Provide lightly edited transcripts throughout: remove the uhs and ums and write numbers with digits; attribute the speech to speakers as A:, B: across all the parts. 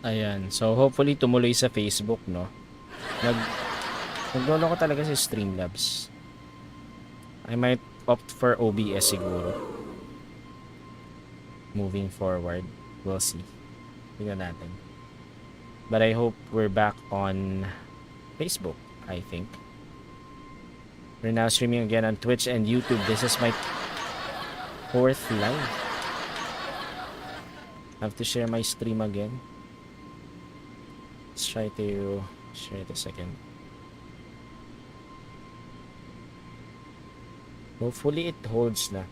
A: Ayan. So, hopefully tumuloy sa Facebook, no? Nag Naglolo ko talaga sa Streamlabs. I might opt for OBS siguro. Moving forward. We'll see. Tingnan natin. But I hope we're back on Facebook, I think. We're now streaming again on Twitch and YouTube. This is my 4th live. I have to share my stream again. Let's try to share it a second. Hopefully it holds na.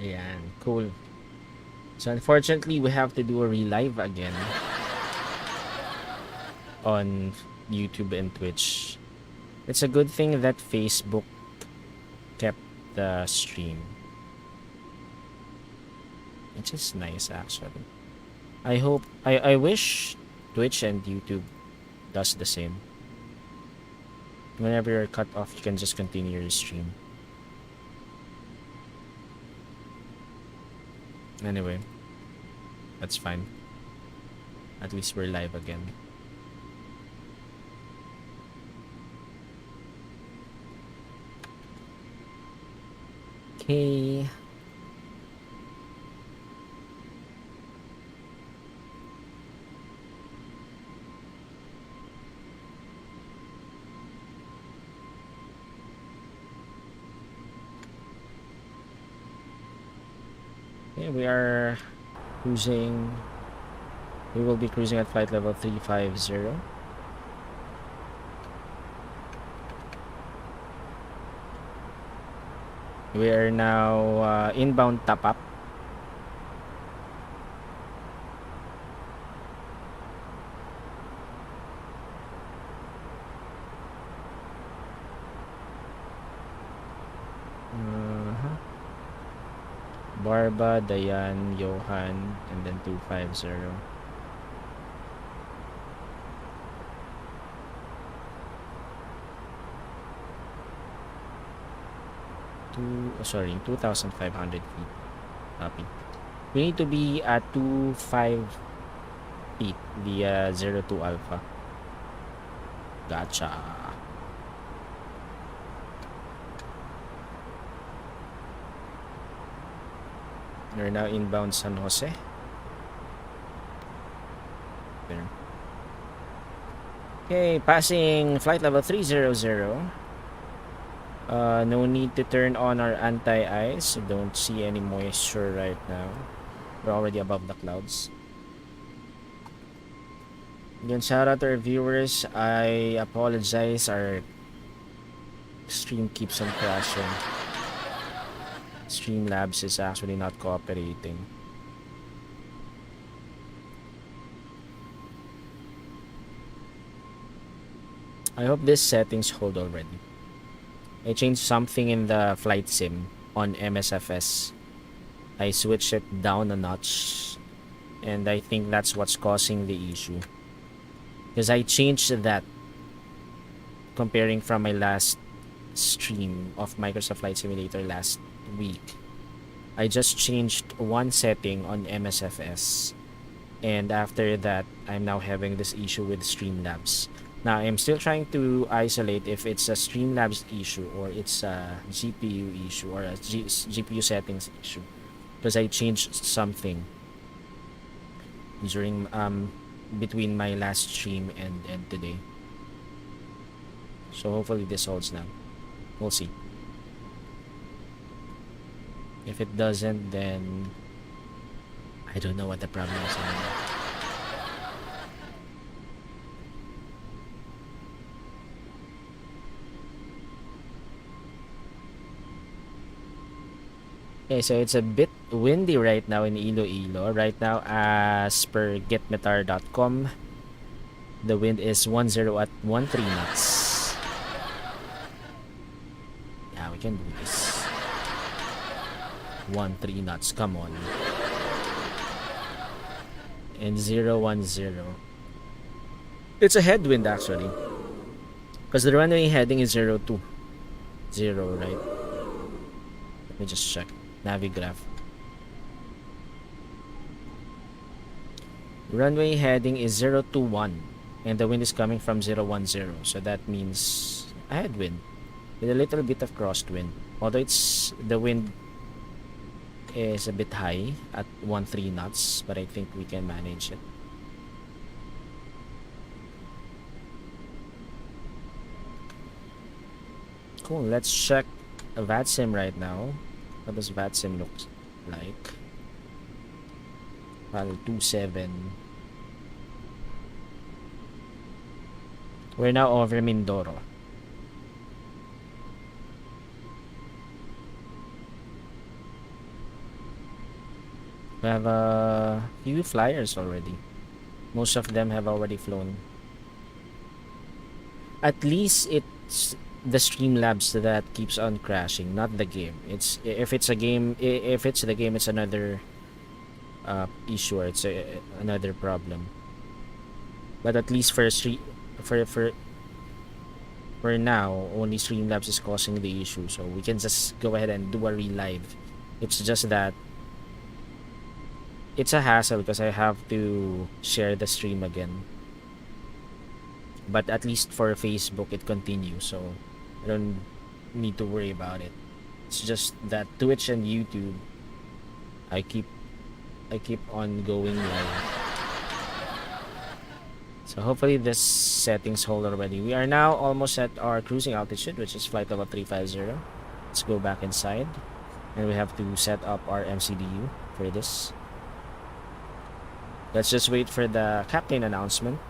A: Ayan, cool. So unfortunately, we have to do a relive again on YouTube and Twitch. It's a good thing that Facebook kept the stream. Which is nice actually. I wish Twitch and YouTube does the same. Whenever you're cut off, you can just continue your stream. Anyway, that's fine. At least we're live again. Okay. Okay, we are cruising. We will be cruising at flight level 350. We are now inbound top up. Barba, Dayan, Johan, and then 250. Sorry, 2,500 feet. Copy. We need to be at 25 feet via 02 Alpha. Gotcha. We're now inbound San Jose. There. Okay, passing flight level 300. No need to turn on our anti-ice. Don't see any moisture right now. We're already above the clouds. Again, shout out to our viewers. I apologize. Our stream keeps on crashing. Streamlabs is actually not cooperating. I hope these settings hold already. I changed something in the flight sim on MSFS. I switched it down a notch, and I think that's what's causing the issue. Because I changed that comparing from my last stream of Microsoft Flight Simulator last week. I just changed one setting on MSFS, and after that, I'm now having this issue with Streamlabs. Now, I'm still trying to isolate if it's a Streamlabs issue or it's a GPU issue or a GPU settings issue, because I changed something during between my last stream and today. So hopefully this holds now. We'll see. If it doesn't, then I don't know what the problem is anymore. Okay, so it's a bit windy right now in Iloilo. Right now, as per getmetar.com, the wind is 10 at 13 knots. Yeah, we can do this. 13 knots, come on. And 010. It's a headwind actually. Because the runway heading is 02. 0, right? Let me just check. Navigraph. Runway heading is 021. And the wind is coming from 010. So that means a headwind. With a little bit of crosswind. Although the wind is a bit high at 13 knots. But I think we can manage it. Cool, let's check VATSIM right now. What does VATSIM look like? File 27. We're now over Mindoro. We have a few flyers already. Most of them have already flown. At least it's the Streamlabs that keeps on crashing, not the game. If it's the game, it's another issue. Or it's another problem. But at least for now, only Streamlabs is causing the issue, so we can just go ahead and do a relive. It's just that it's a hassle because I have to share the stream again. But at least for Facebook, it continues, so I don't need to worry about it. It's just that Twitch and YouTube, I keep on going live. So hopefully this settings hold already. We are now almost at our cruising altitude, which is flight level 350. Let's go back inside, and we have to set up our MCDU for this. Let's just wait for the captain announcement.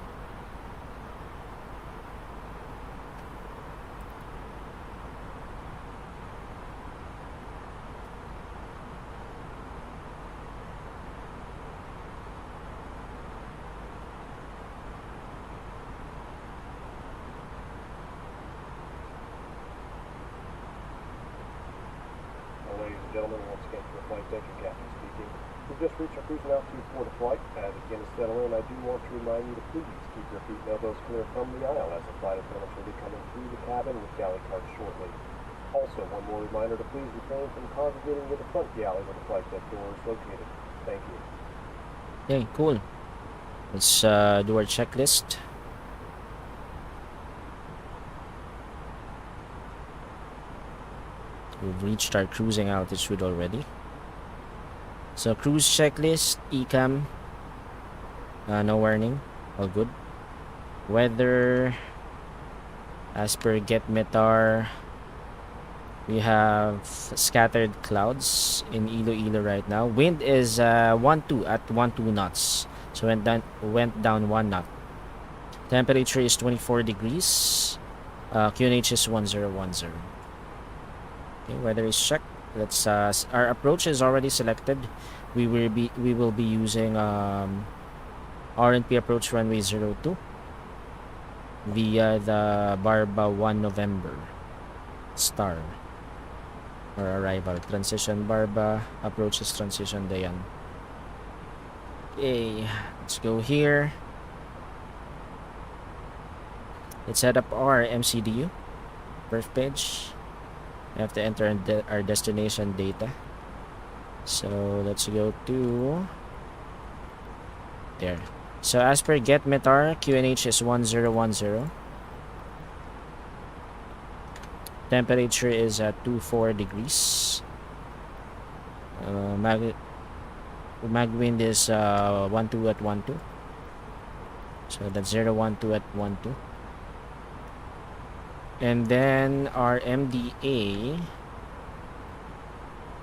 B: Ladies and gentlemen, once again for the flight deck, your captain speaking. We've just reached our cruising altitude for the flight. As it begins to settle in, I do want to remind you to please keep your feet and elbows clear from the aisle as the flight attendants will be coming through the cabin with galley cards shortly. Also, one more reminder to please refrain from congregating with the front galley where the flight deck door is located. Thank you.
A: Okay, cool. Let's do our checklist. We've reached our cruising altitude already. So cruise checklist, ECAM, no warning, all good. Weather, as per GetMetar, we have scattered clouds in Iloilo right now. Wind is 12 at 12 knots, so went down 1 knot. Temperature is 24 degrees. QNH is 1010. Okay, weather is checked. Let's our approach is already selected. We will be using RNP approach runway 02 via the Barba 1 November star or arrival. Transition Barba, approach is transition Dayan. Okay, let's go here. Let's set up our MCDU birth page. We have to enter our destination data. So let's go to there. So as per GetMetar, QNH is 1010. Temperature is at 24 degrees. Mag wind is 12 at 12. So that's 012 at 12. And then our MDA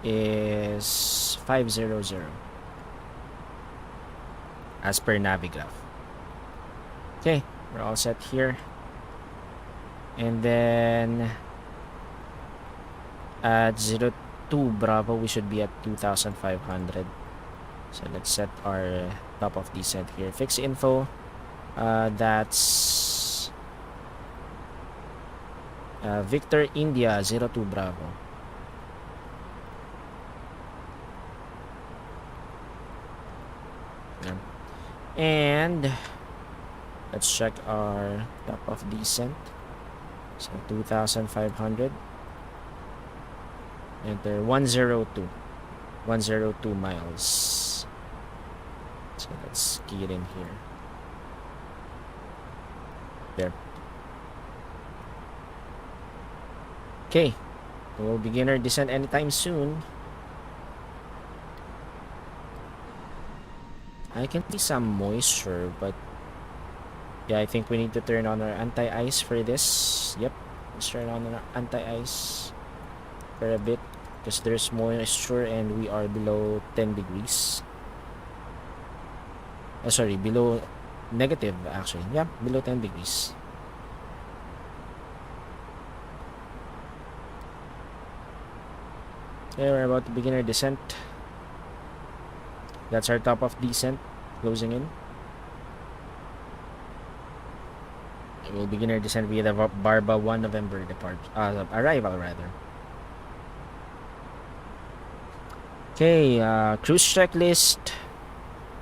A: is 500 as per Navigraph. Okay, we're all set here. And then at 02 Bravo, we should be at 2,500. So let's set our top of descent here. Fix info. That's Victor India 02 Bravo. Yeah. And let's check our top of descent. So 2,500. Enter 102. 102 miles. So let's key it in here. There. Okay. We'll begin our descent anytime soon. I can see some moisture, but yeah, I think we need to turn on our anti-ice for this. Yep, let's turn on our anti-ice for a bit because there's moisture and we are below 10 degrees. Sorry, below negative actually. Yeah, below 10 degrees. Okay, we're about to begin our descent. That's our top of descent, closing in. We'll begin our descent via the Barba 1 November arrival rather. Okay, cruise checklist,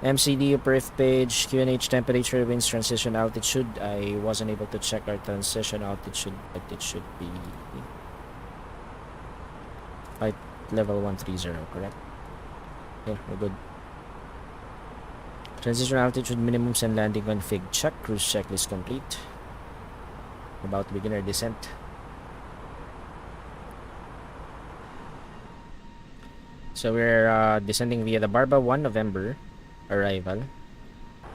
A: MCD, perf page, QNH, temperature, winds, transition altitude. I wasn't able to check our transition altitude, but it should be flight level 130, correct? Okay, we're good. Transition altitude, minimums and landing config check. Cruise checklist complete. About to begin our descent. So we're descending via the Barba 1 November arrival.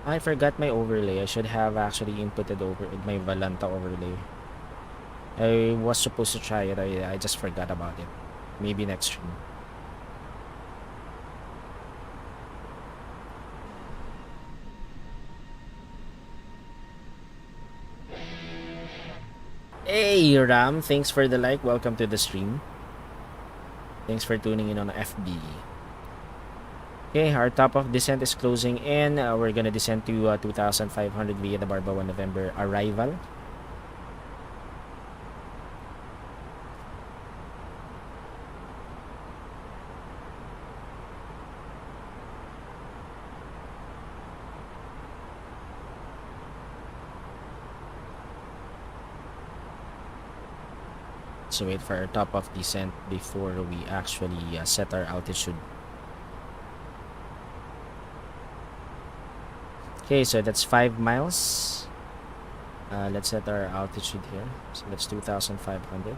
A: I forgot my overlay. I should have actually inputted over my Valanta overlay. I was supposed to try it. I just forgot about it. Maybe next stream. Hey Ram, thanks for the like. Welcome to the stream. Thanks for tuning in on FB. Okay, our top of descent is closing in. We're gonna descend to 2,500 via the Barba 1 November arrival. So wait for our top of descent before we actually set our altitude. Okay, so that's 5 miles. Let's set our altitude here. So that's 2,500.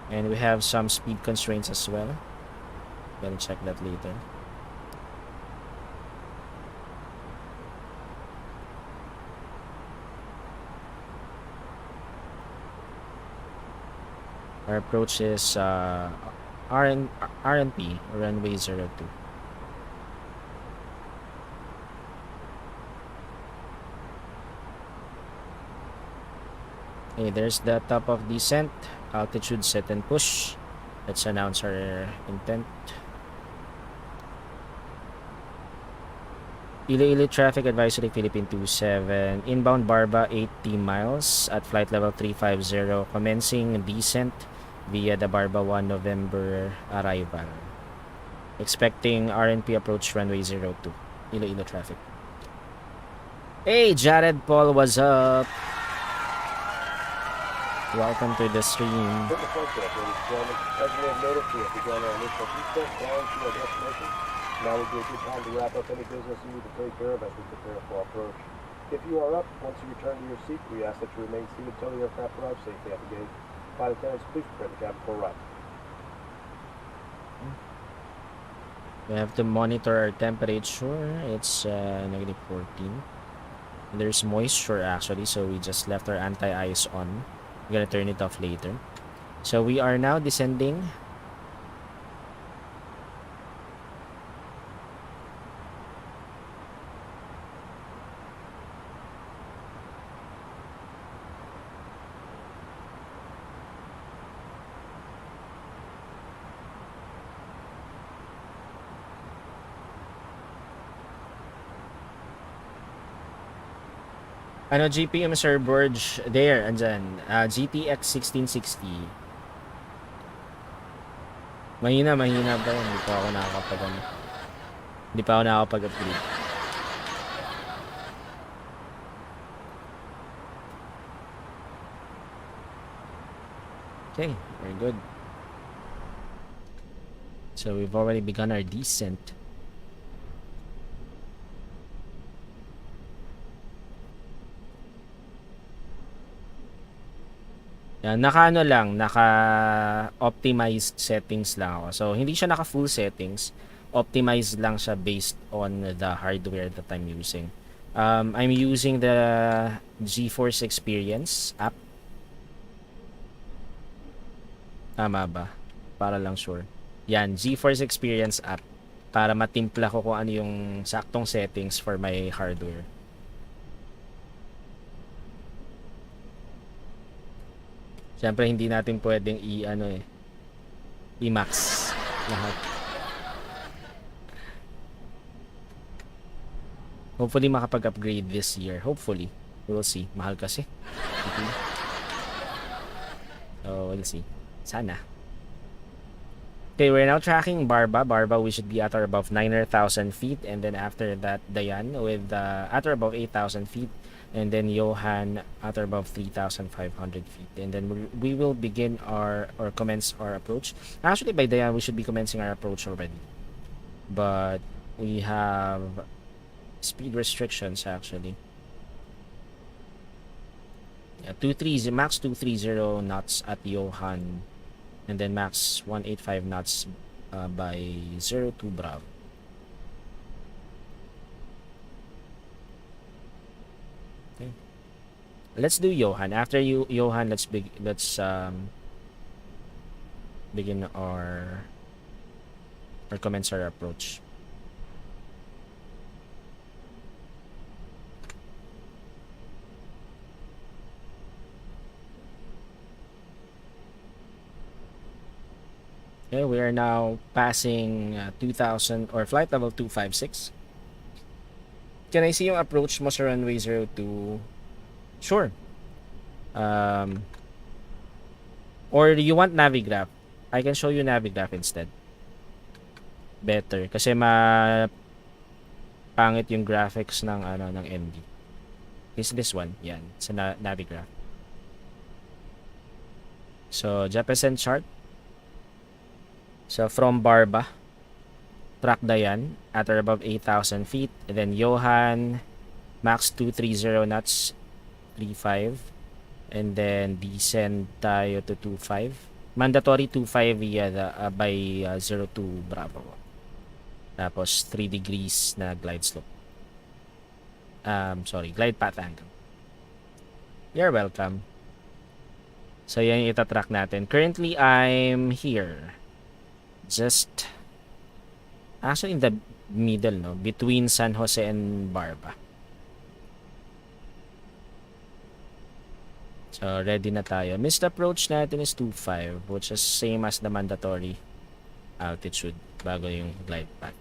A: And we have some speed constraints as well. Gonna check that later. Our approach is RNP, runway 02. Okay, there's the top of descent. Altitude set and push. Let's announce our intent. Iloilo traffic advisory Philippine 27. Inbound Barba 80 miles at flight level 350. Commencing descent via the Barba 1 November arrival. Expecting RNP approach runway 02. Iloilo traffic. Hey Jared Paul, what's up? Welcome to the stream.
B: As you may have noticed, we have begun our initial descent down to our destination. Now would be a good time to wrap up any business you need to take care of as we prepare for our approach. If you are up, once you return to your seat, we ask that you remain seated until the aircraft arrives safely at the gate. Flight attendants, please prepare the cabin for arrival.
A: We have to monitor our temperature. It's negative 14. There's moisture actually, so we just left our anti-ice on. We're gonna turn it off later. So we are now descending Ano GPU Sir Borg? There, andyan. GTX 1660. Mahina pa yun. Hindi pa ako nakakapag ano. Hindi pa ako nakakapag-upgrade. Okay, very good. So we've already begun our descent. Yan, naka-ano lang, naka-optimized settings lang ako. So, hindi siya naka-full settings. Optimized lang siya based on the hardware that I'm using. I'm using the GeForce Experience app. Tama ba? Para lang sure. Yan, GeForce Experience app. Para matimpla ko kung ano yung saktong settings for my hardware. Siyempre, hindi natin pwedeng i-max lahat. Hopefully, makapag-upgrade this year. Hopefully. We'll see. Mahal kasi. So, we'll see. Sana. Okay, we're now tracking Barba. Barba, we should be at or above 9,000 feet. And then after that, Dayan with at or above 8,000 feet. And then Johan at or above 3,500 feet. And then we will begin or commence our approach. Actually, by Dayan, we should be commencing our approach already. But we have speed restrictions, actually. Yeah, max 230 knots at Johan. And then max 185 knots by 02 Bravo. Okay. Let's do Johan. After Johan, let's begin or commence our approach. Okay, we are now passing 2,000 or flight level 256. Can I see yung approach mo sa runway 02? Sure. Or you want Navigraph? I can show you Navigraph instead. Better kasi pangit yung graphics ng ng MD. Is this one? Yan, sa Navigraph. So, Jeppesen chart. So, from Barba, track Dayan at or above 8,000 feet. And then Johan, max 230 knots, 35. And then descend tayo to 25. Mandatory 25 via by 02 Bravo. Tapos 3 degrees na glide slope. Sorry, glide path angle. You're welcome. So, yan yung itatrack natin. Currently, I'm here. Just actually in the middle, no, between San Jose and Barba. So ready na tayo. Missed approach natin is 25, which is same as the mandatory altitude bago yung glide path.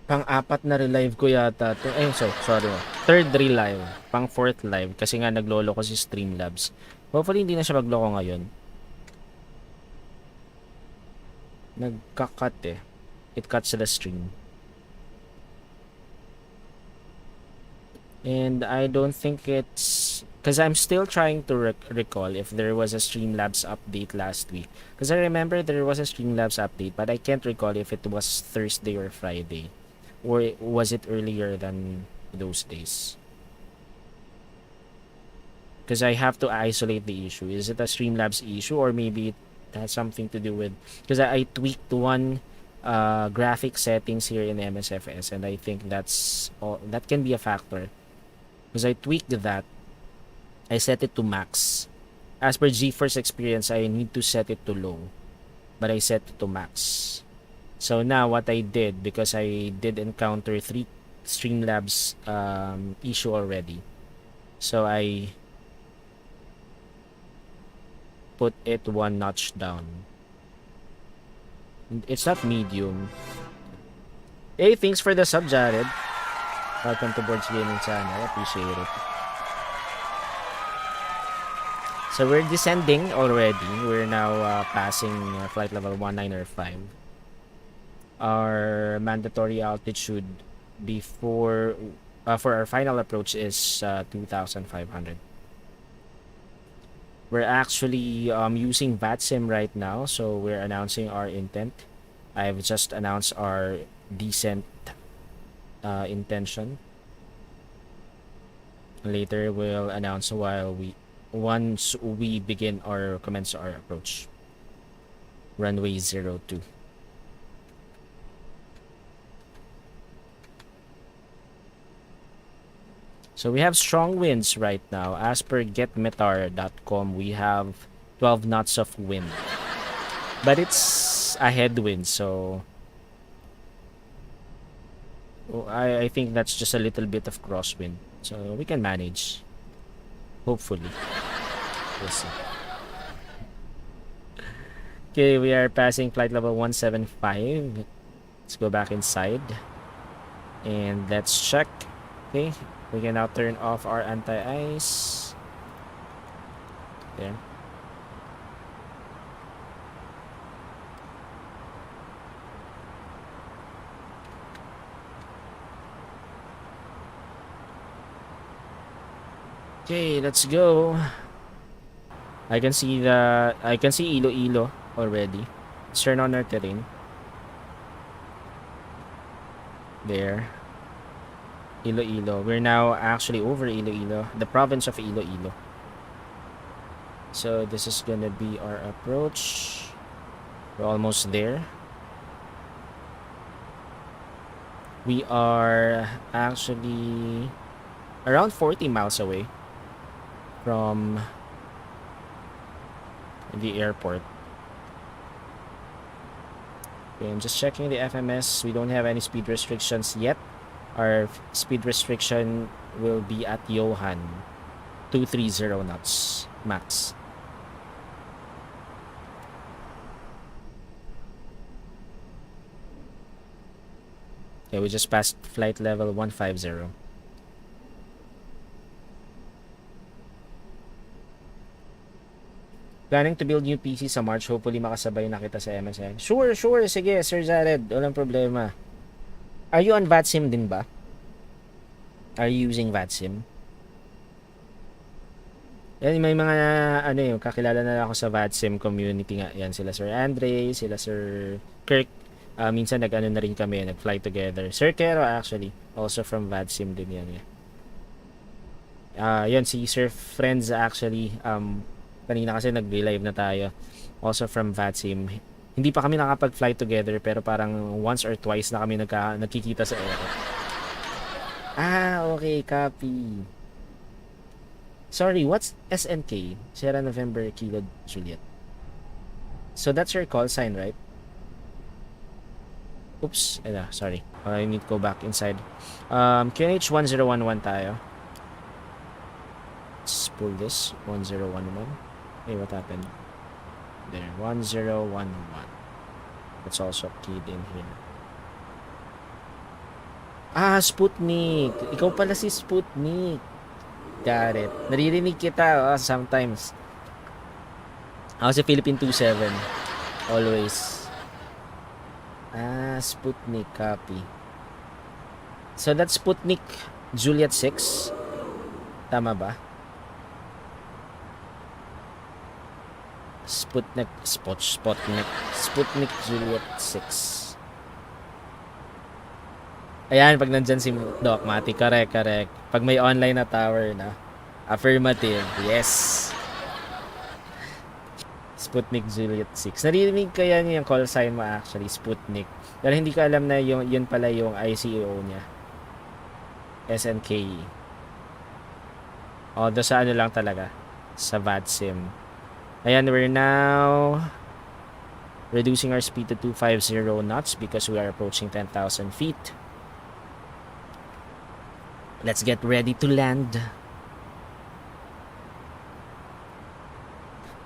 A: Pang-apat na relive ko yata to. Sorry. Third relive. Pang-fourth live kasi nga naglolo ko si Streamlabs. Hopefully hindi na siya magloko ngayon. Nagka-cut eh. It cuts the stream. And I don't think it's because I'm still trying to recall if there was a Streamlabs update last week. Because I remember there was a Streamlabs update, but I can't recall if it was Thursday or Friday. Or was it earlier than those days? Because I have to isolate the issue. Is it a Streamlabs issue or maybe it has something to do with... Because I tweaked one graphic settings here in MSFS and I think that's all, that can be a factor. Because I tweaked that. I set it to max. As per GeForce Experience, I need to set it to low. But I set it to max. So now what I did, because I did encounter 3 Streamlabs issue already. So I put it 1 notch down. It's not medium. Hey, thanks for the sub, Jared. Welcome to Boards Gaming channel. Appreciate it. So we're descending already. We're now passing flight level 1905. Our mandatory altitude before for our final approach is 2,500. We're actually using VATSIM right now, so we're announcing our intent. I've just announced our descent intention. Later we'll announce once we begin or commence our approach. Runway 02. So we have strong winds right now. As per getmetar.com, we have 12 knots of wind. But it's a headwind, so I think that's just a little bit of crosswind. So we can manage. Hopefully. We'll see. Okay, we are passing flight level 175. Let's go back inside. And let's check. Okay, we can now turn off our anti-ice. There. Okay, let's go. I can see Iloilo already. Let's turn on our terrain. There. Iloilo. We're now actually over Iloilo, the province of Iloilo. So this is gonna be our approach. We're almost there. We are actually around 40 miles away from the airport. Okay, I'm just checking the FMS. We don't have any speed restrictions yet. Our speed restriction will be at Johan 230 knots max. Okay, we just passed flight level 150. Planning to build new PC sa March. Hopefully makasabay na kita sa MSN. Sure. Sige, Sir Jared. Walang problema. Are you on VATSIM din ba? Are you using VATSIM? Yan, may mga kakilala na ako sa VATSIM community nga. Yan, sila Sir Andre, sila Sir Kirk. Minsan na rin kami, nag-fly together. Sir Kero actually, also from VATSIM din yan. Yan, si Sir Friends actually, kanina kasi nag-live na tayo. Also from VATSIM. Hindi pa kami nakapag-fly together pero parang once or twice na kami nagkikita sa airport. Okay, copy. Sorry, what's SNK? Sierra November Kilo Juliet. So that's your call sign, right? Oops, sorry. I need to go back inside. QNH 1011 tayo. Let's pull this 1011. Hey, what happened? There, 1011. That's also keyed in here. Sputnik. Ikaw pala si Sputnik. Got it. Naririnig kita sometimes. Ako si Philippine 27. Always. Sputnik. Copy. So that's Sputnik Juliet 6. Tama ba? Sputnik Juliet 6. Ayan, pag nandyan si Doc Mati, correct. Pag may online na tower na, affirmative, yes. Sputnik Juliet 6. Narinig ko yan yung call sign mo actually, Sputnik. Pero hindi ko alam na yun pala yung ICO niya. SNK. Do sa lang talaga. Sa VATSIM. Ayan, we're now reducing our speed to 250 knots because we are approaching 10,000 feet. Let's get ready to land.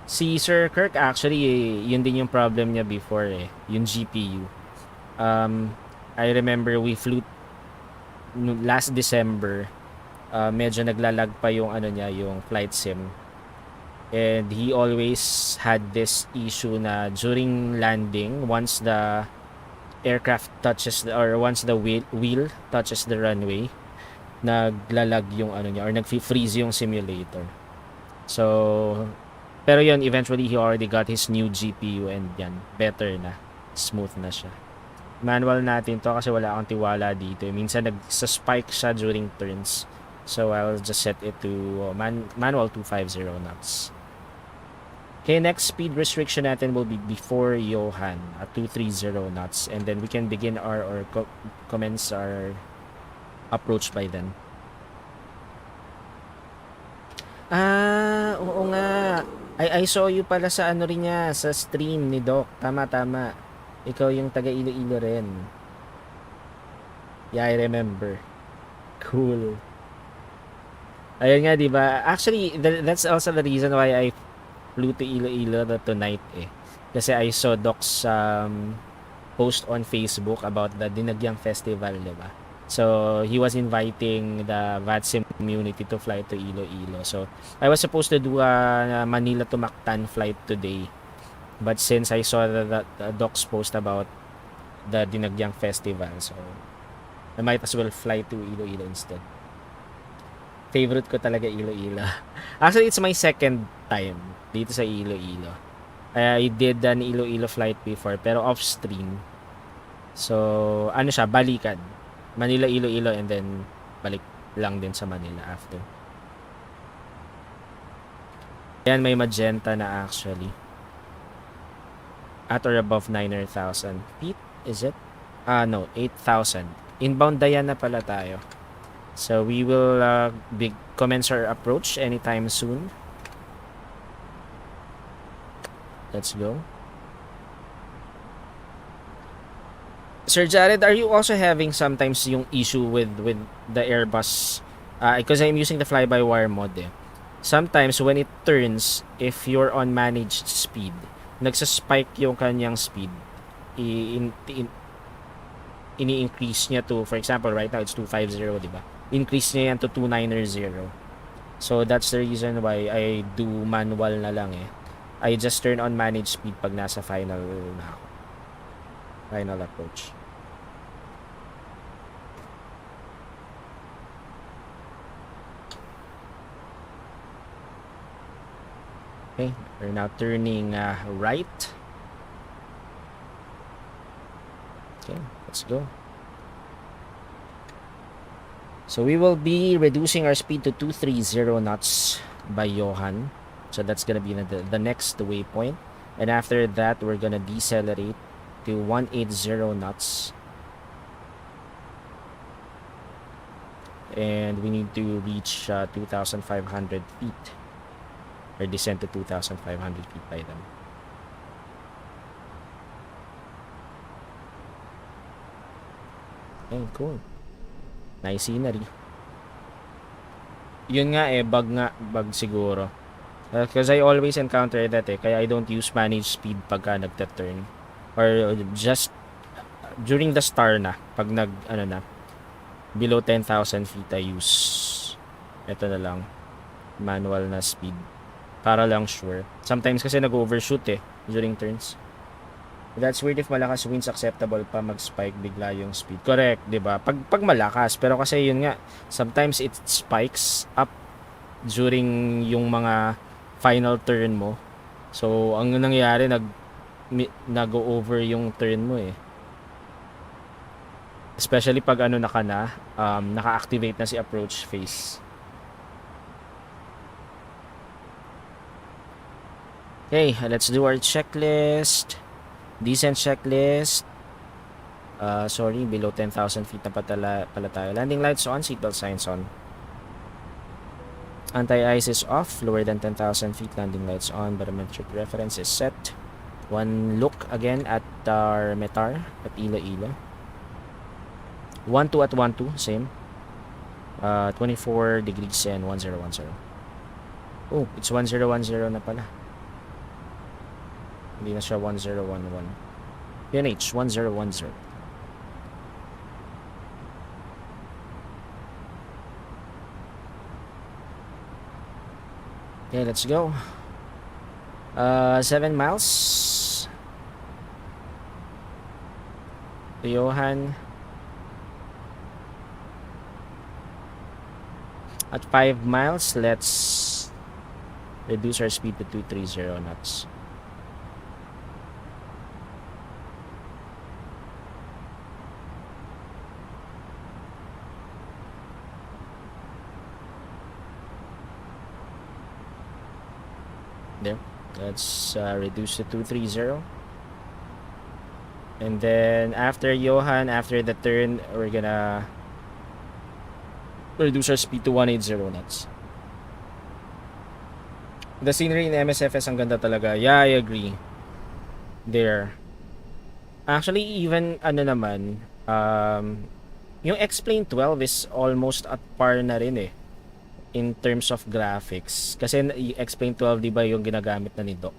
A: Si Sir Kirk actually, yun din yung problem niya before yung GPU. I remember we flew last December. Medyo naglalag pa yung ano niya, yung flight sim. And he always had this issue na during landing, once the aircraft touches or once the wheel touches the runway, naglalag yung ano niya or nag-freeze yung simulator. So, pero yun, eventually he already got his new GPU and yan, better na. Smooth na siya. Manual natin to kasi wala akong tiwala dito. Minsan nagsa-spike siya during turns. So, I'll just set it to manual 250 knots. Okay, next speed restriction natin will be before Johan at 230 knots. And then we can begin or commence our approach by then. Oo nga. I saw you pala sa ano rin niya, sa stream ni Doc. Tama. Ikaw yung taga Iloilo rin. Yeah, I remember. Cool. Ayun nga, di ba? Actually, that's also the reason why I flew to Iloilo tonight eh. Kasi I saw Doc's post on Facebook about the Dinagyang Festival, di ba? So, he was inviting the VATSIM community to fly to Iloilo. So, I was supposed to do a Manila to Mactan flight today. But since I saw the Doc's post about the Dinagyang Festival, so I might as well fly to Iloilo instead. Favorite ko talaga Iloilo. Actually, it's my second time dito sa Iloilo. I did an Iloilo flight before, pero off-stream. So, ano siya, balikan. Manila, Iloilo, and then balik lang din sa Manila after. Ayan, may magenta na actually. At or above 9,000 feet, is it? No, 8,000. Inbound Diana pala tayo. So, we will commence our approach anytime soon. Let's go. Sir Jared, are you also having sometimes yung issue with the Airbus? Because I'm using the fly-by-wire mode eh. Sometimes when it turns, if you're on managed speed, nagsaspike yung kanyang speed. Ini-increase niya to, for example, right now it's 250, di ba? Increase niya yan to 290. So that's the reason why I do manual na lang eh. I just turn on managed speed pag nasa final na ako. Final approach. Okay, we're now turning right. Okay, let's go. So we will be reducing our speed to 230 knots by Johan. So that's gonna be the next waypoint. And after that, we're gonna decelerate to 180 knots. And we need to reach 2,500 feet. Or descend to 2,500 feet by then. Okay, cool. Nice scenery. Yun nga eh, bug siguro. Because I always encounter that eh, kaya I don't use managed speed pagka nagta-turn. Or just during the star na, pag below 10,000 feet I use ito na lang, manual na speed. Para lang sure. Sometimes kasi nag-overshoot eh, during turns. That's weird if malakas winds acceptable pa mag-spike bigla yung speed. Correct, 'di ba? Pag malakas, pero kasi yun nga, sometimes it spikes up during yung mga final turn mo. So, ang nangyayari nag-over yung turn mo eh. Especially pag naka-activate na si approach phase. Okay, let's do our checklist. Descent checklist. Sorry, below 10,000 feet na pala tayo. Landing lights on, seatbelt signs on. Anti-ice is off, lower than 10,000 feet. Landing lights on, barometric reference is set. One look again at our METAR at Iloilo. 12 at 12, same. 24 degrees and 1010. Oh, it's 1010 na pala. Hindi na siya 1011. PNH 1010. Okay, let's go. 7 miles to Johan. At 5 miles, let's reduce our speed to 230 knots. There. Let's reduce to 230. And then after Johan, after the turn, we're gonna reduce our speed to 180 knots. The scenery in MSFS ang ganda talaga. Yeah, I agree. There. Actually, even ano naman, yung X-Plane 12 is almost at par na rin eh in terms of graphics. Kasi yung X-Plane 12, di ba yung ginagamit na ni Doc?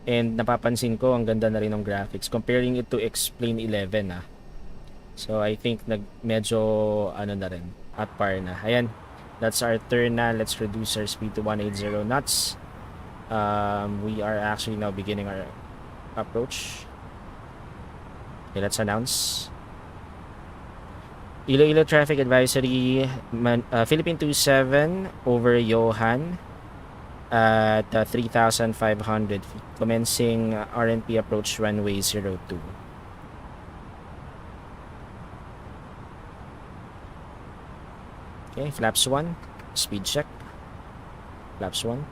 A: And napapansin ko, ang ganda na rin ng graphics. Comparing it to X-Plane 11 ah. So, I think medyo ano na rin, at par na. Ayan, that's our turn na. Let's reduce our speed to 180 knots. We are actually now beginning our approach. Okay, let's announce. Iloilo traffic advisory, Philippine 27 over Johan at 3,500 feet. Commencing RNP approach runway 02. Okay, flaps 1. Speed check. Flaps 1.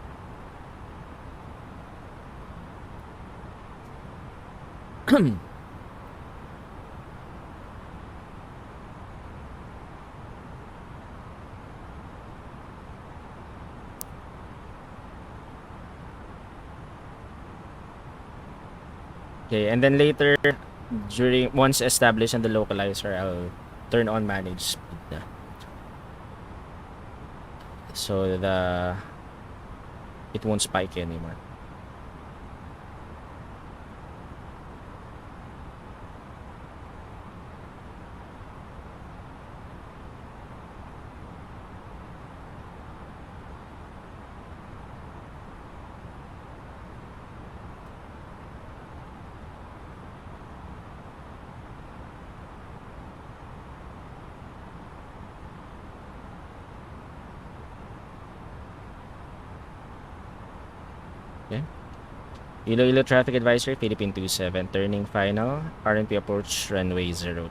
A: Okay, and then later, once established on the localizer, I'll turn on manage speed. So it won't spike anymore. Okay. Iloilo traffic advisory, Philippine 27, turning final, RNP approach runway 02.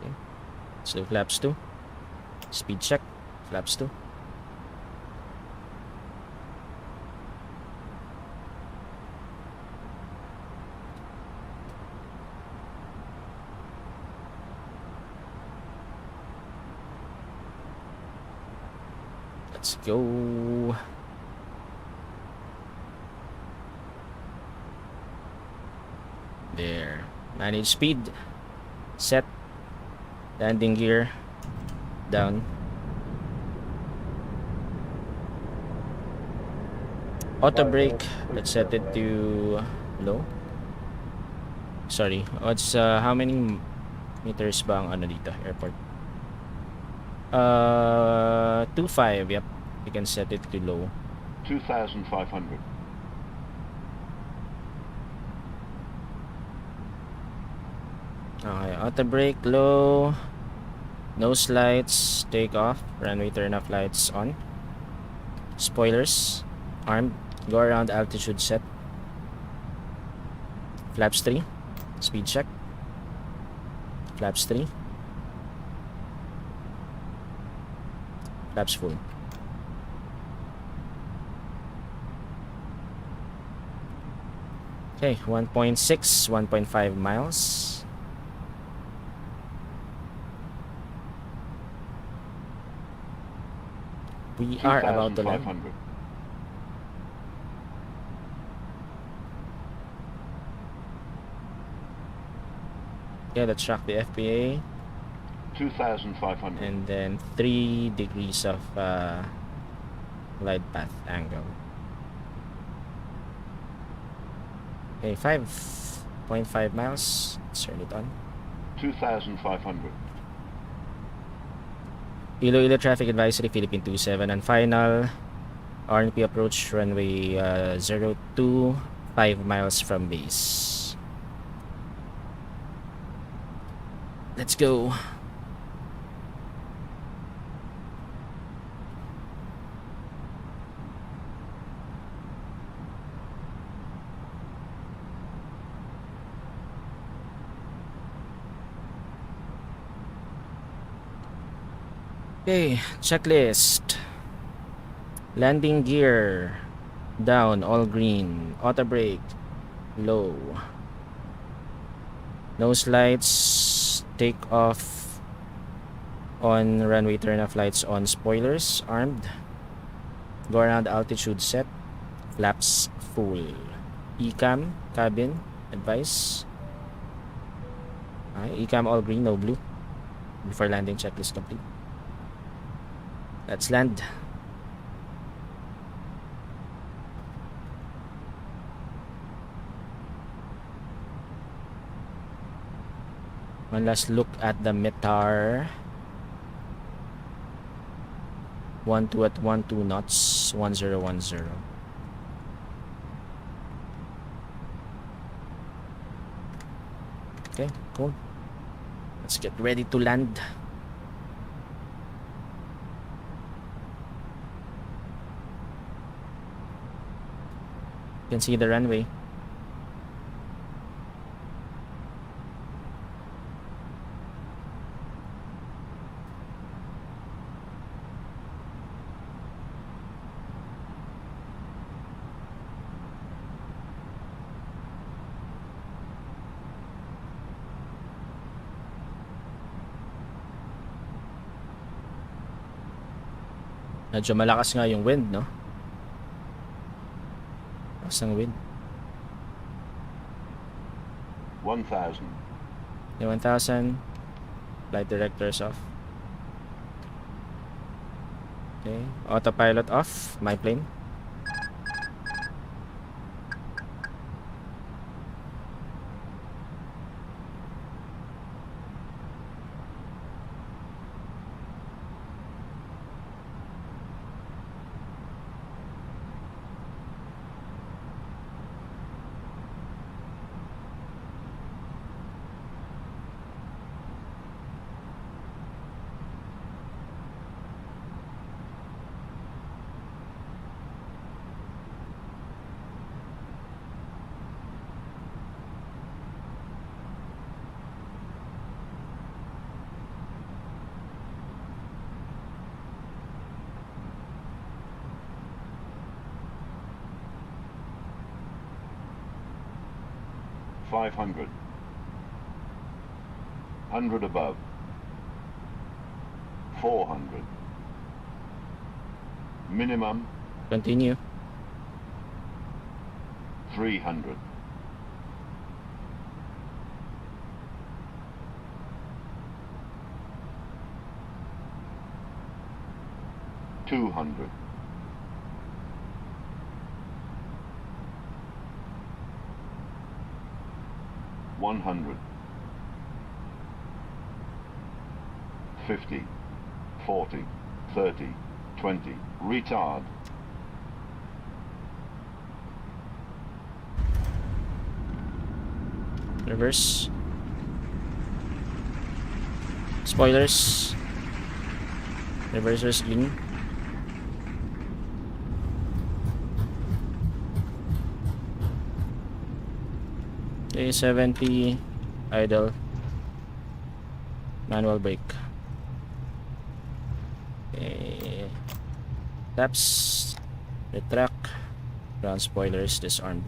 A: Okay. Let's do flaps 2. Speed check, flaps 2. Let's go. There. Manage speed. Set. Landing gear. Down. Auto brake. Let's set it to low. Sorry. What's how many meters ba ang ano dito? Airport. 2.5. Yep. You can set it to low.
C: 2,500.
A: Okay, auto brake low. Nose lights, take off. Runway turn off lights on. Spoilers armed. Go around altitude set. Flaps 3. Speed check. Flaps 3. Flaps full. Okay, 1.6, 1.5 miles. We are about to land.
C: 2,500.
A: Yeah, let's track the FPA.
C: 2,500.
A: And then 3 degrees of glide path angle. Okay, 5.5 miles. Let's turn it on.
C: 2,500.
A: Iloilo traffic advisory, Philippine 27 and final. RNP approach runway 02, 5 miles from base. Let's go. Okay, checklist. Landing gear down, all green. Auto brake low. Nose lights, take off on runway turn off lights on, spoilers armed. Go around altitude set, flaps full. ECAM cabin advice. ECAM all green, no blue. Before landing, checklist complete. Let's land. One last look at the METAR. 12 at 12 knots, 1010. Okay, cool. Let's get ready to land. You can see the runway. Medyo malakas nga yung wind, no? Lakas ng wind.
C: 1,000.
A: 1,000. Flight directors off. Okay. Autopilot off. My plane.
C: Five hundred. 100 above. 400. Minimum
A: Continue.
C: 300. 200. 100. 50. 40. 30. 20. Retard.
A: Reverse. Spoilers. Reversers green. Okay, 70. Idle. Manual brake. Okay. Taps. Retract. Ground spoilers disarmed.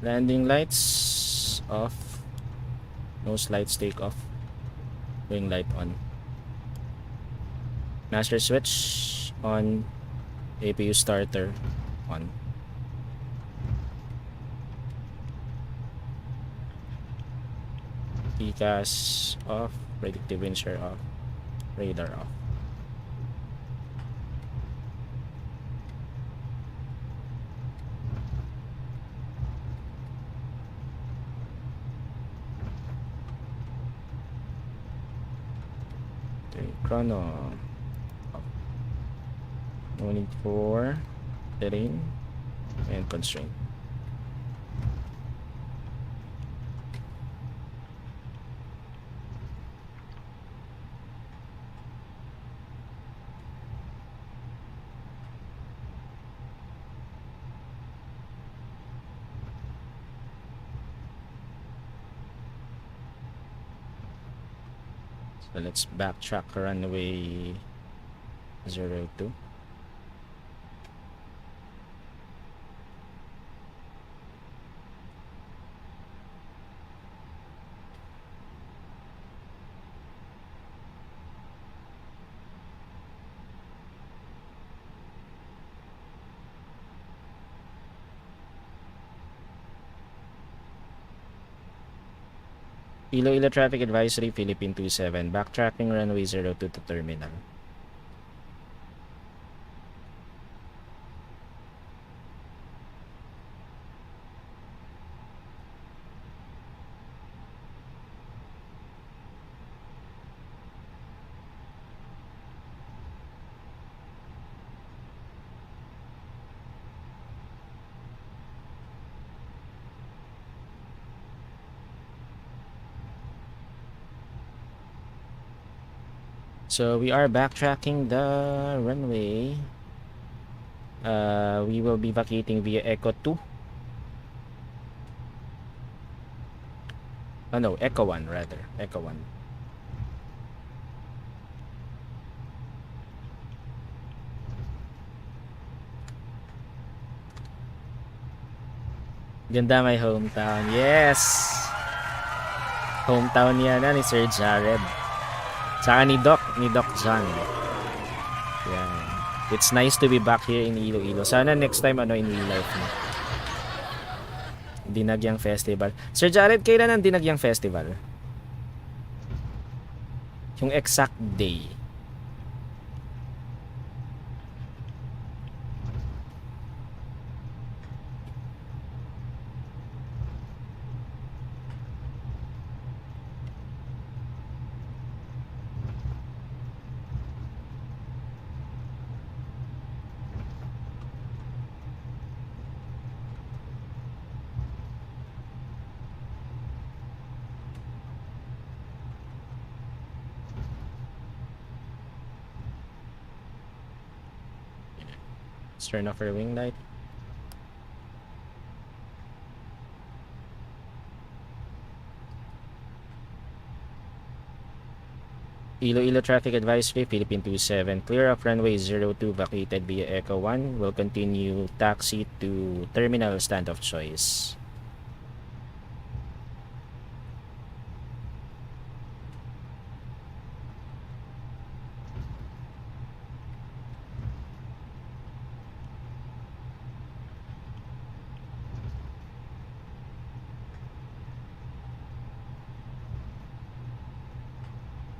A: Landing lights off. Nose lights take off. Wing light on. Master switch on. APU starter on. PCAS off. Predictive wind shear off. Radar off. Okay, chrono. No need for terrain and constraint. So let's backtrack runway 02. Iloilo traffic advisory Philippine 27, backtracking runway 02 to terminal. So we are backtracking the runway. We will be vacating via Echo 2. Oh no, Echo 1 rather. Echo 1. Ganda, my hometown. Yes! Hometown yan ni Sir Jared. Saka ni Doc John. Yan. It's nice to be back here in Iloilo. Sana next time in real life mo. Dinagyang Festival. Sir Jared, kailan ang Dinagyang Festival? Yung exact day. Let's turn off our wing light. Iloilo traffic advisory Philippine 27, clear of runway 02 vacated via Echo 1. Will continue taxi to terminal stand of choice.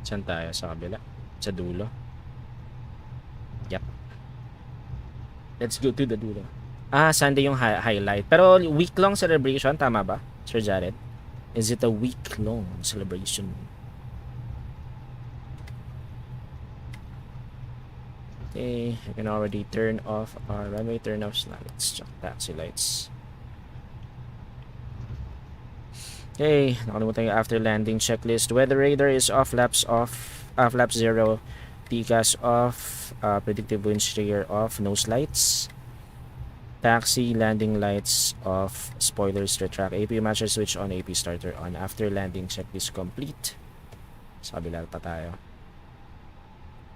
A: Saan tayo? Sa kabila? Sa dulo? Yep. Let's go to the dulo. Sunday yung highlight. Pero week-long celebration, tama ba, Sir Jared? Is it a week-long celebration? Okay, I can already turn off our runway turn-offs. Now let's check taxi lights. Okay, nakalimutan yung after landing checklist. Weather radar is off, flaps 0, TCAS off, predictive wind shear off, nose lights, taxi landing lights off, spoilers retract, AP master switch on, AP starter on. After landing checklist complete. Sa kabila pa tayo.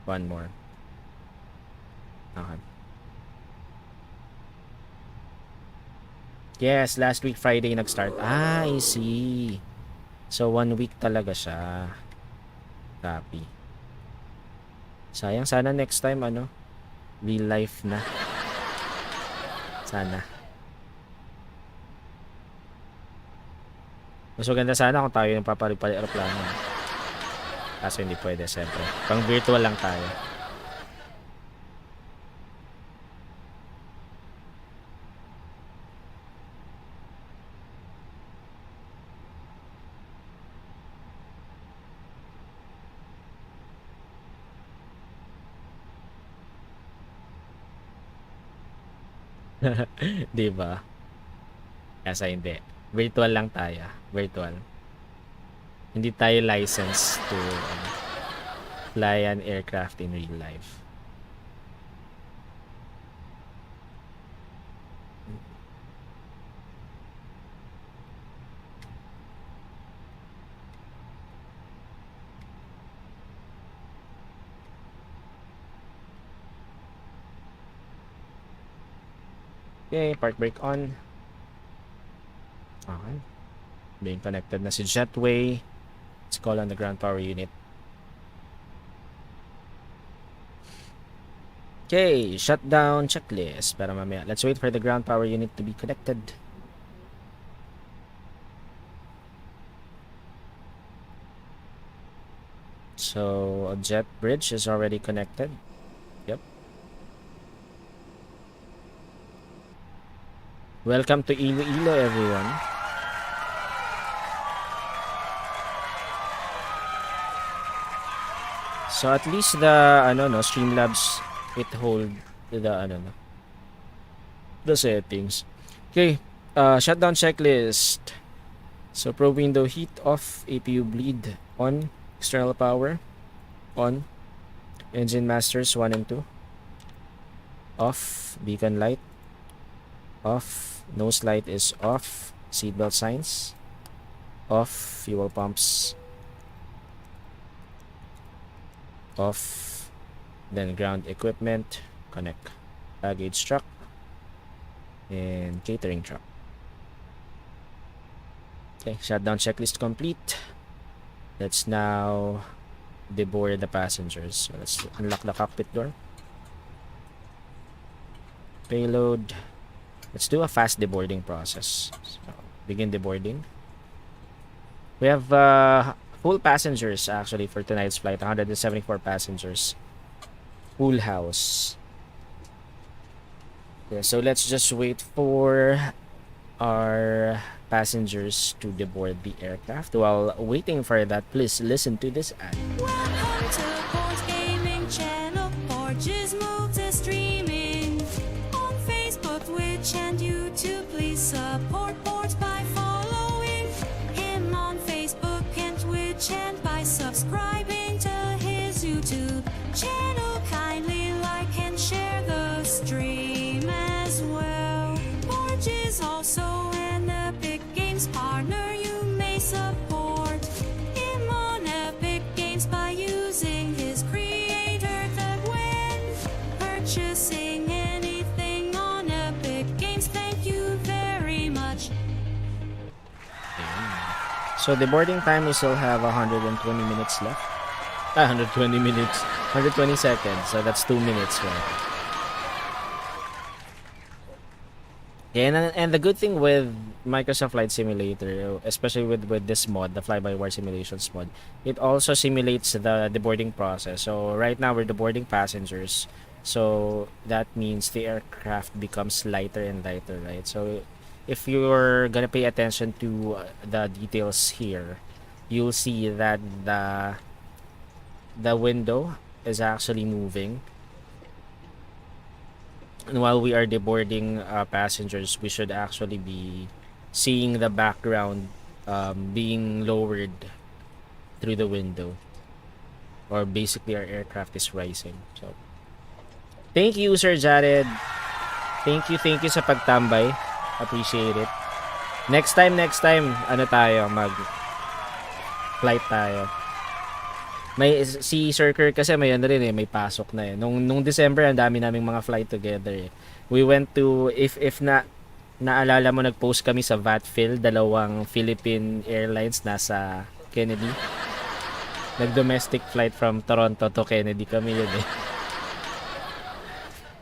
A: One more. Okay. Yes, last week Friday nag-start. I see. So 1 week talaga siya. Copy. Sayang, sana next time real life na. Sana. Mas maganda sana kung tayo yung paparipali aeroplano. Kaso hindi pwede, siyempre. Pang virtual lang tayo. Di ba? Kasi hindi. Virtual lang tayo. Virtual. Hindi tayo licensed to fly an aircraft in real life. Okay, park brake on. Okay. Being connected na si Jetway. Let's call on the ground power unit. Okay, shutdown checklist. Para mamaya. Let's wait for the ground power unit to be connected. So, a jet bridge is already connected. Yep. Welcome to Iloilo, everyone. So at least the Streamlabs it hold the the settings. Okay, shutdown checklist. So probe window heat off, APU bleed on, external power on, engine masters 1 and 2 off, beacon light off, nose light is off, seatbelt signs off, fuel pumps off, then ground equipment connect, baggage truck and catering truck. Okay, shutdown checklist complete. Let's now deboard the passengers. So let's unlock the cockpit door. Payload. Let's do a fast deboarding process. So begin deboarding. We have full passengers actually for tonight's flight. 174 passengers. Full house. Yeah, so let's just wait for our passengers to deboard the aircraft. While waiting for that, please listen to this ad.
D: Welcome to Borg's Gaming Channel. Borg is multi-streaming on Facebook, Twitch, and YouTube. Please support Borg by following him on Facebook and Twitch, and by subscribing to his YouTube channel. Kindly like and share the stream as well. Borg is also an Epic Games partner. You may support him on Epic Games by using his creator tag when purchasing anything on Epic Games. Thank you very much.
A: So the boarding time, we still have 120 minutes left. 120 minutes, 120 seconds. So that's 2 minutes, right? And the good thing with Microsoft Flight Simulator, especially with this mod, the fly-by-wire simulations mod, it also simulates the boarding process. So right now we're deboarding passengers. So that means the aircraft becomes lighter and lighter, right? So if you're gonna pay attention to the details here, you'll see that the window is actually moving. And while we are deboarding passengers, we should actually be seeing the background being lowered through the window, or basically our aircraft is rising. So thank you, Sir Jared. Thank you sa pagtambay. Appreciate it. Next time, ano tayo, mag flight tayo. May si Sir Kirk kasi may rin may pasok na eh. Nung December ang dami naming mga flight together eh. We went to, if naalala mo, nag-post kami sa VATFIL, dalawang Philippine Airlines nasa Kennedy. Nag-domestic flight from Toronto to Kennedy kami yun eh.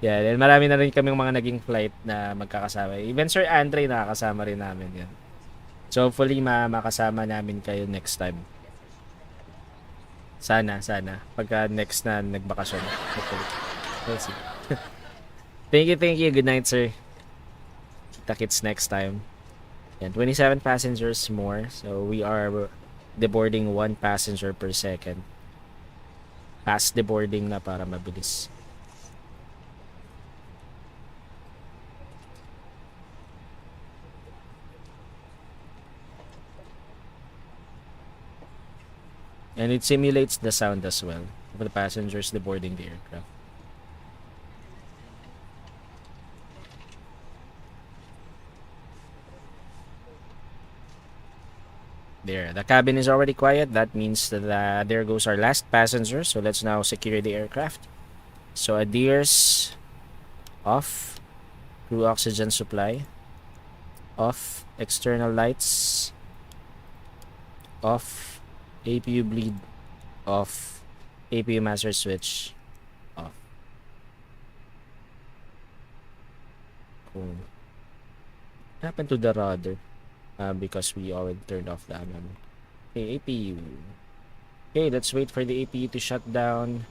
A: Yeah, and marami na rin kaming mga naging flight na magkakasama. Even Sir Andre nakakasama rin namin yan. So hopefully makasama namin kayo next time. Sana. Pagka next na nagbakasyon. Hopefully. We'll see. Thank you. Good night, sir. Kita-kits next time. And 27 passengers more. So we are deboarding 1 passenger per second. Fast deboarding na para mabilis. And it simulates the sound as well of the passengers deboarding the aircraft. There, the cabin is already quiet. That means that there goes our last passenger. So let's now secure the aircraft. So adheres off, crew oxygen supply off, external lights off, APU bleed off, APU master switch off. Cool. What happened to the rudder? Because we already turned off the alarm. Okay, APU. Okay, let's wait for the APU to shut down.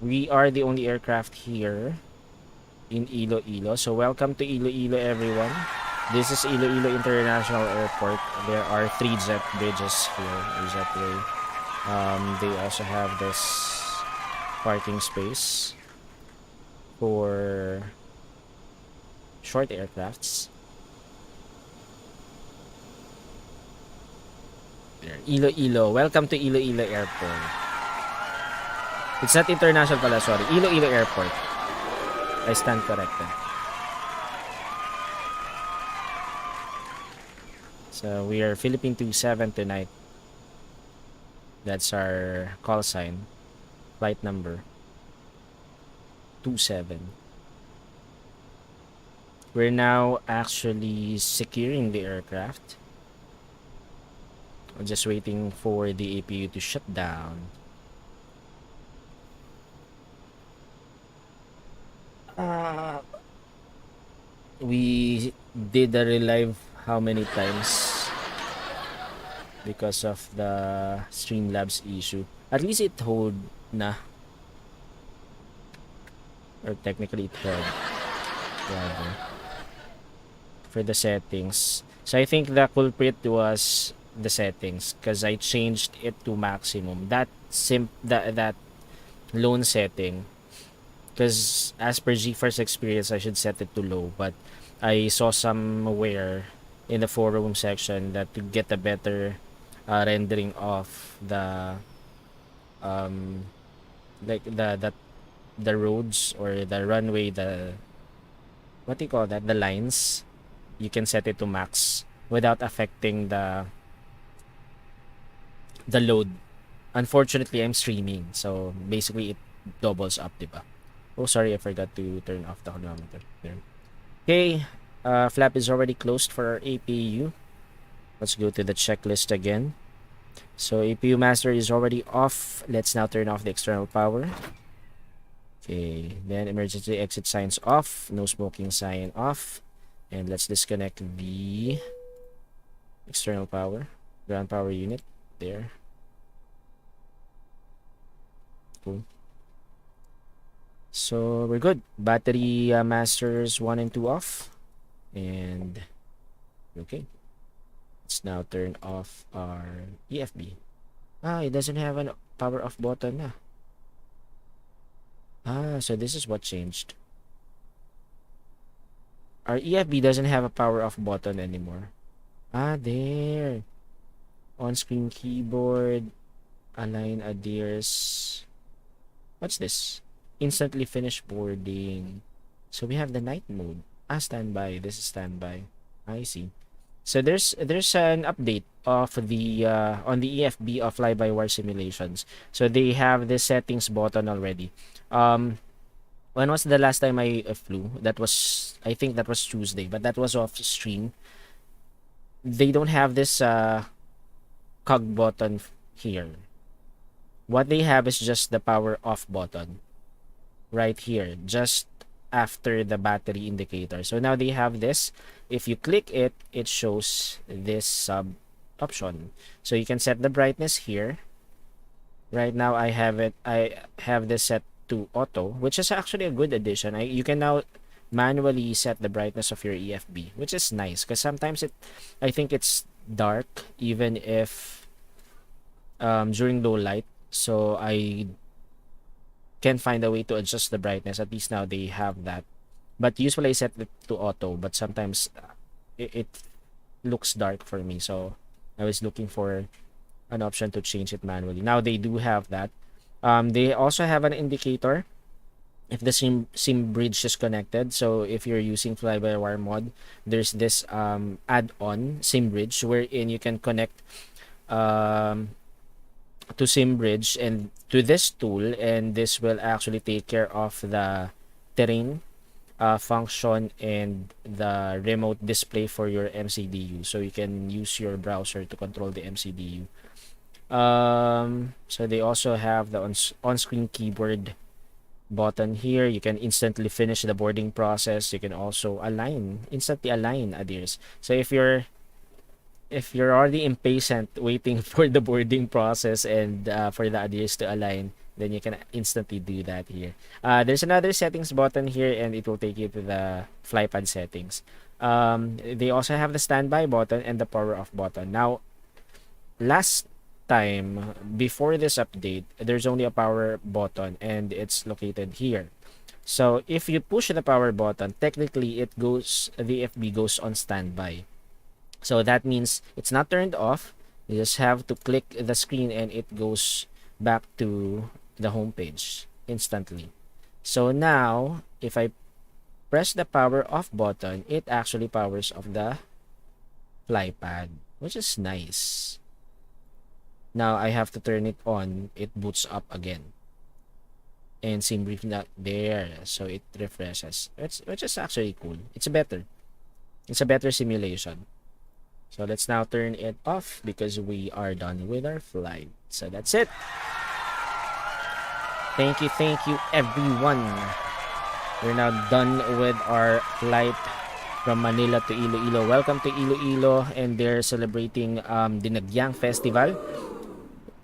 A: We are the only aircraft here in Iloilo. So welcome to Iloilo, everyone. This is Iloilo International Airport. There are 3 jet bridges here, or jetway. They also have this parking space for short aircrafts. There, Iloilo. Welcome to Iloilo Airport. It's not international pala, sorry. Iloilo Airport. I stand corrected. So we are Philippine 27 tonight. That's our call sign. Flight number 27. We're now actually securing the aircraft. I'm just waiting for the APU to shut down. We did a relive how many times because of the Streamlabs issue. At least it hold na. Or technically it held. Rather. For the settings. So I think the culprit was the settings because I changed it to maximum. That lone setting, because as per GeForce experience I should set it to low, but I saw somewhere in the forum section that to get a better rendering of the like the roads or the runway, the what do you call that, the lines, you can set it to max without affecting the load. Unfortunately, I'm streaming, so basically it doubles up, diba? Oh, sorry, I forgot to turn off the chronometer there. Okay, flap is already closed for our APU. Let's go to the checklist again. So APU master is already off. Let's now turn off the external power. Okay, then emergency exit signs off, no smoking sign off, and let's disconnect the external power, ground power unit there. Cool. So we're good. Battery masters 1 and 2 off, and okay. Let's now turn off our EFB. It doesn't have a power off button na. So this is what changed. Our EFB doesn't have a power off button anymore. There. On-screen keyboard. Align adheres. What's this? Instantly finish boarding. So we have the night mode. Standby. This is standby. I see. So there's an update of the on the EFB of fly-by-wire simulations. So they have the settings button already. When was the last time I flew? That was, I think that was Tuesday, but that was off stream. They don't have this cog button here. What they have is just the power off button right here, just after the battery indicator. So now they have this. If you click it, it shows this sub option. So you can set the brightness here. Right now I have this set to auto, which is actually a good addition. You can now manually set the brightness of your EFB, which is nice because sometimes I think it's dark even if during low light. So I can find a way to adjust the brightness. At least now they have that. But usually I set it to auto, but sometimes it looks dark for me. So I was looking for an option to change it manually. Now they do have that. They also have an indicator if the sim bridge is connected. So if you're using fly-by-wire mod, there's this add-on sim bridge wherein you can connect um, to sim bridge and to this tool, and this will actually take care of the terrain function and the remote display for your MCDU, so you can use your browser to control the MCDU. So they also have the on-screen keyboard button here. You can instantly finish the boarding process. You can also instantly align adheres. So if you're already impatient waiting for the boarding process and for the adheres to align, then you can instantly do that here. There's another settings button here, and it will take you to the flypad settings. They also have the standby button and the power off button. Now, last time before this update, there's only a power button, and it's located here. So if you push the power button, technically the FB goes on standby. So that means it's not turned off. You just have to click the screen and it goes back to the home page instantly. So now, if I press the power off button, it actually powers off the flypad, which is nice. Now I have to turn it on. It boots up again. And sim brief not there. So it refreshes. Which is actually cool. It's a better simulation. So let's now turn it off because we are done with our flight. So that's it. Thank you everyone. We're now done with our flight from Manila to Iloilo. Welcome to Iloilo, and they're celebrating Dinagyang Festival.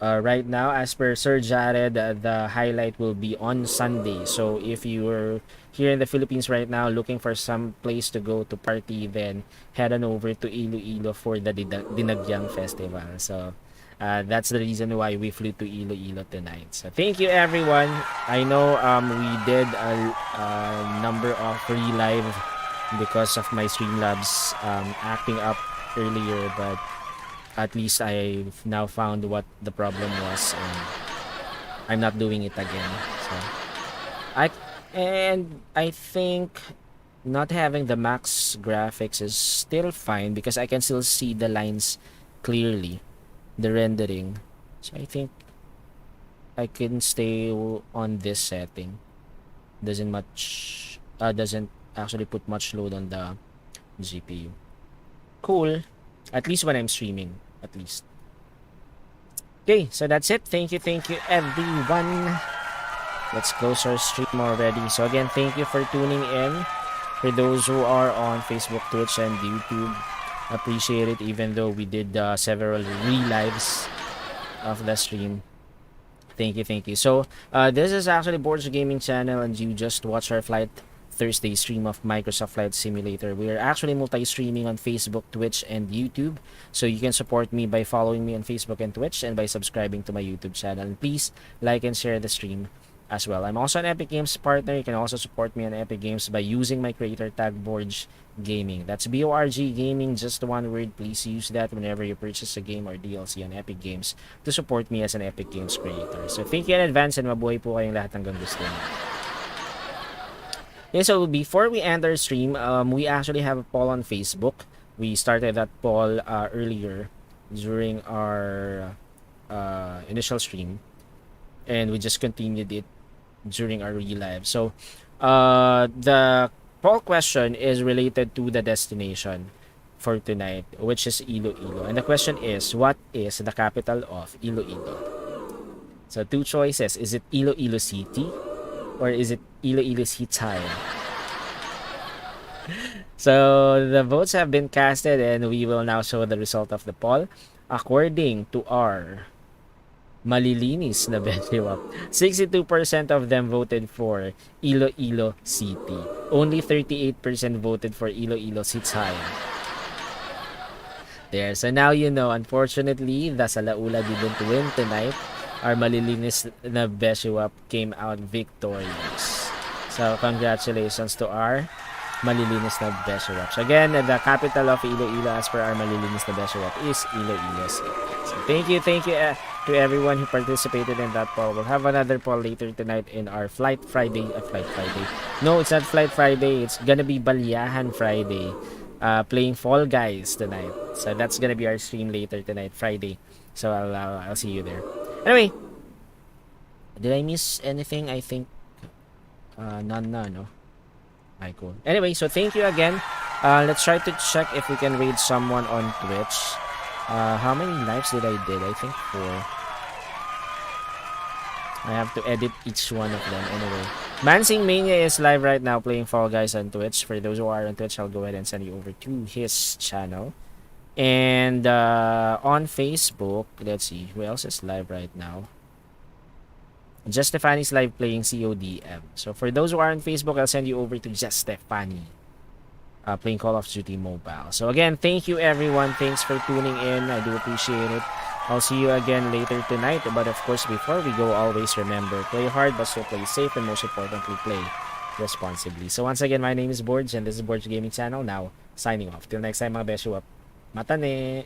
A: Right now, as per Sir Jared, the highlight will be on Sunday. So if you're here in the Philippines right now looking for some place to go to party, then head on over to Iloilo for the Dinagyang Festival. So that's the reason why we flew to Iloilo tonight. So thank you everyone. I know we did a number of re-live because of my Streamlabs acting up earlier, but at least I've now found what the problem was, and I'm not doing it again. So I think not having the max graphics is still fine because I can still see the lines clearly, the rendering. So I think I can stay on this setting. Doesn't actually put much load on the GPU. Cool. At least when I'm streaming, at least. Okay, so that's it. Thank you everyone. Let's close our stream already. So again, thank you for tuning in. For those who are on Facebook, Twitch, and YouTube, appreciate it, even though we did several re-lives of the stream. Thank you. So this is actually Borg's Gaming channel, and you just watch our Flight Thursday stream of Microsoft Flight Simulator. We are actually multi-streaming on Facebook, Twitch, and YouTube. So you can support me by following me on Facebook and Twitch, and by subscribing to my YouTube channel. And please like and share the stream as well. I'm also an Epic Games partner. You can also support me on Epic Games by using my creator tag BORGGAMING. That's BORGGAMING, just one word. Please use that whenever you purchase a game or DLC on Epic Games to support me as an Epic Games creator. So thank you in advance, and mabuhay po kayong lahat hanggang gusto niyo. Okay, so before we end our stream, we actually have a poll on Facebook. We started that poll earlier during our initial stream, and we just continued it during our re-live. So the poll question is related to the destination for tonight, which is Iloilo. And the question is, what is the capital of Iloilo? So two choices. Is it Iloilo City, or is it Iloilo City? So the votes have been casted, and we will now show the result of the poll. According to our malilinis na Beshiewap, 62% of them voted for Iloilo City. Only 38% voted for Iloilo City. There. So now you know, unfortunately, the Salaula didn't win tonight. Our malilinis na Beshiewap came out victorious. So congratulations to our malilinis na Beshiewap. So again, the capital of Iloilo as per our malilinis na Beshiewap is Iloilo City. So thank you to everyone who participated in that poll. We'll have another poll later tonight in our Flight Friday. No, it's not Flight Friday. It's gonna be Balyahan Friday. Playing Fall Guys tonight. So that's gonna be our stream later tonight, Friday. So I'll see you there. Anyway, did I miss anything? I think none, no. Okay, cool. Anyway, so thank you again. Let's try to check if we can raid someone on Twitch. How many lives did I did? I think 4. I have to edit each one of them anyway. Mansing Mania is live right now playing Fall Guys on Twitch. For those who are on Twitch, I'll go ahead and send you over to his channel. And on Facebook, let's see, who else is live right now? Just Stefani's live playing CODM. So for those who are on Facebook, I'll send you over to Just Stefani playing Call of Duty Mobile. So again, thank you everyone. Thanks for tuning in. I do appreciate it. I'll see you again later tonight. But of course, before we go, always remember, play hard but still play safe, and most importantly, play responsibly. So once again, my name is Borg and this is Borg Gaming Channel. Now, signing off. Till next time mga Beshiewap. Matane!